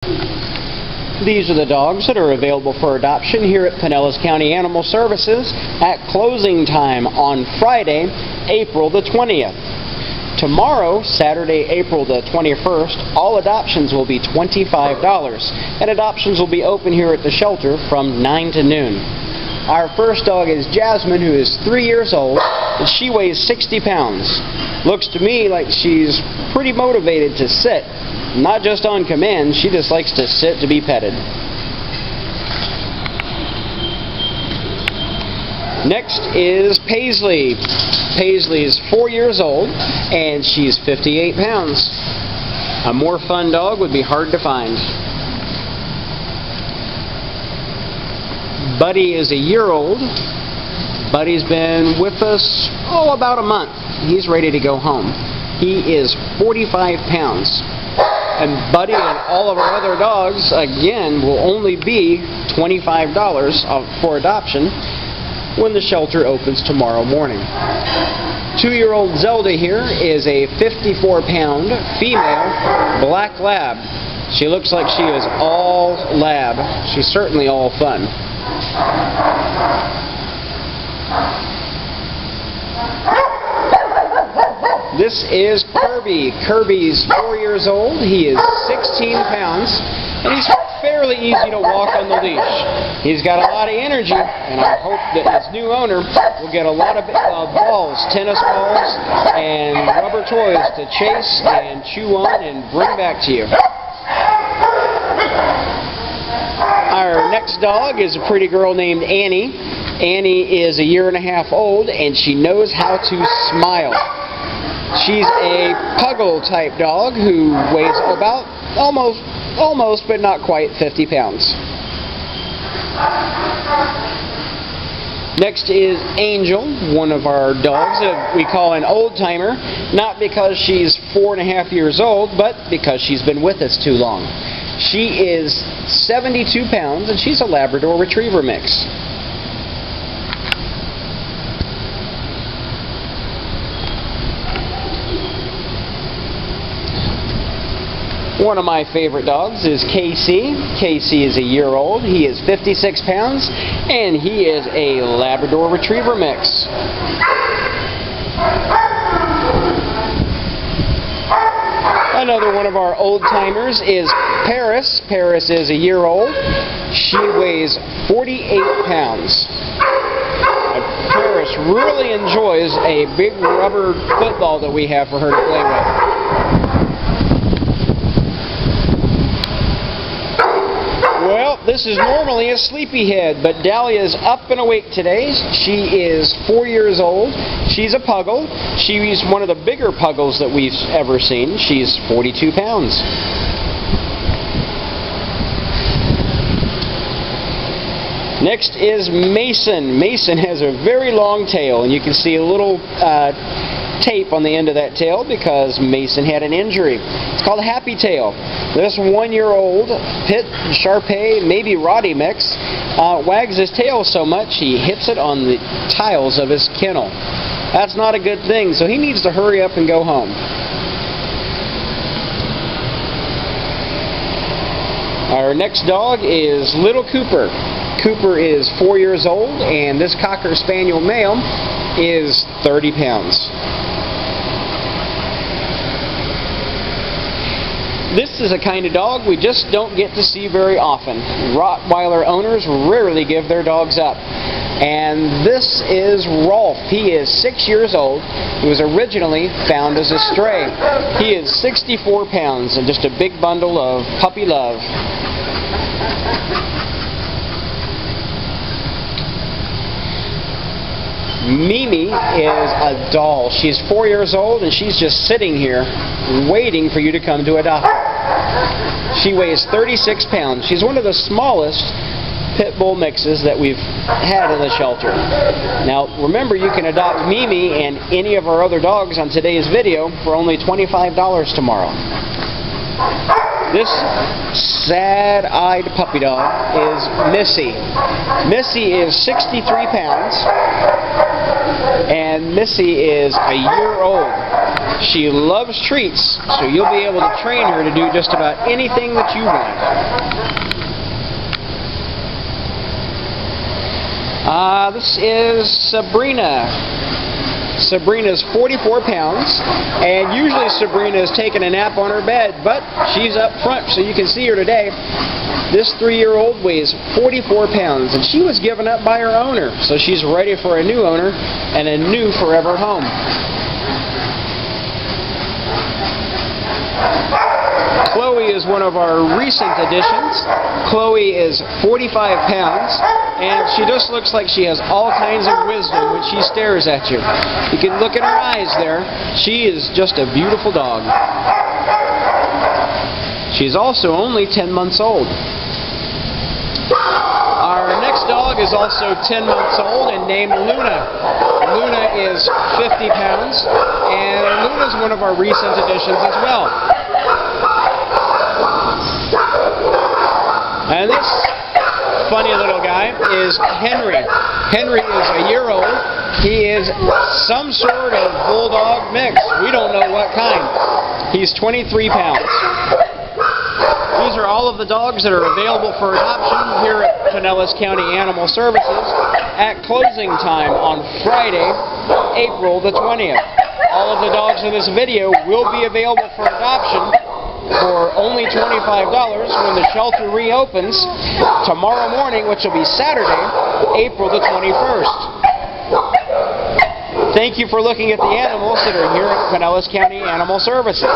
These are the dogs that are available for adoption here at Pinellas County Animal Services at closing time on Friday, April the 20th. Tomorrow, Saturday, April the 21st, all adoptions will be $25, and adoptions will be open here at the shelter from 9 to noon. Our first dog is Jasmine, who is 3 years old, and she weighs 60 pounds. Looks to me like she's pretty motivated to sit. Not just on command, she just likes to sit to be petted. Next is Paisley. Paisley is 4 years old, and she's 58 pounds. A more fun dog would be hard to find. Buddy is a year old. Buddy's been with us, about a month. He's ready to go home. He is 45 pounds. And Buddy and all of our other dogs, again, will only be $25 for adoption when the shelter opens tomorrow morning. 2-year-old Zelda here is a 54-pound female black lab. She looks like she is all lab. She's certainly all fun. This is Kirby. Kirby's 4 years old. He is 16 pounds, and he's fairly easy to walk on the leash. He's got a lot of energy, and I hope that his new owner will get a lot of balls, tennis balls, and rubber toys to chase and chew on and bring back to you. Our next dog is a pretty girl named Annie. Annie is a 1.5 years old, and she knows how to smile. She's a puggle type dog who weighs about almost but not quite 50 pounds. Next is Angel, one of our dogs that we call an old timer, not because she's 4.5 years old, but because she's been with us too long. She is 72 pounds, and she's a Labrador Retriever mix. One of my favorite dogs is Casey. Casey is a year old. He is 56 pounds, and he is a Labrador Retriever mix. Another one of our old timers is Paris. Paris is a year old. She weighs 48 pounds. Paris really enjoys a big rubber football that we have for her to play with. Well, this is normally a sleepyhead, but Dahlia is up and awake today. She is 4 years old. She's a puggle. She's one of the bigger puggles that we've ever seen. She's 42 pounds. Next is Mason. Mason has a very long tail, and you can see a little tape on the end of that tail because Mason had an injury. It's called a happy tail. This 1-year-old Pit, Shar-Pei, maybe Roddy mix wags his tail so much he hits it on the tiles of his kennel. That's not a good thing, so he needs to hurry up and go home. Our next dog is Little Cooper. Cooper is 4 years old, and this Cocker Spaniel male is 30 pounds. This is a kind of dog we just don't get to see very often. Rottweiler owners rarely give their dogs up. And this is Rolf. He is 6 years old. He was originally found as a stray. He is 64 pounds and just a big bundle of puppy love. Mimi is a doll. She's 4 years old, and she's just sitting here waiting for you to come to adopt her. She weighs 36 pounds. She's one of the smallest pit bull mixes that we've had in the shelter. Now, remember, you can adopt Mimi and any of our other dogs on today's video for only $25 tomorrow. This sad-eyed puppy dog is Missy. Missy is 63 pounds, and Missy is a year old. She loves treats, so you'll be able to train her to do just about anything that you want. This is Sabrina. Sabrina's 44 pounds, and usually Sabrina is taking a nap on her bed, but she's up front so you can see her today. This 3-year-old weighs 44 pounds, and she was given up by her owner, so she's ready for a new owner and a new forever home. Chloe is one of our recent additions. Chloe is 45 pounds, and she just looks like she has all kinds of wisdom when she stares at you. You can look at her eyes there. She is just a beautiful dog. She's also only 10 months old. Our next dog is also 10 months old and named Luna. Luna is 50 pounds, and Luna is one of our recent additions as well. And this funny little guy is Henry. Henry is a year old. He is some sort of bulldog mix. We don't know what kind. He's 23 pounds. These are all of the dogs that are available for adoption here at Pinellas County Animal Services at closing time on Friday, April the 20th. All of the dogs in this video will be available for adoption for only $25 when the shelter reopens tomorrow morning, which will be Saturday, April the 21st. Thank you for looking at the animals that are here at Pinellas County Animal Services.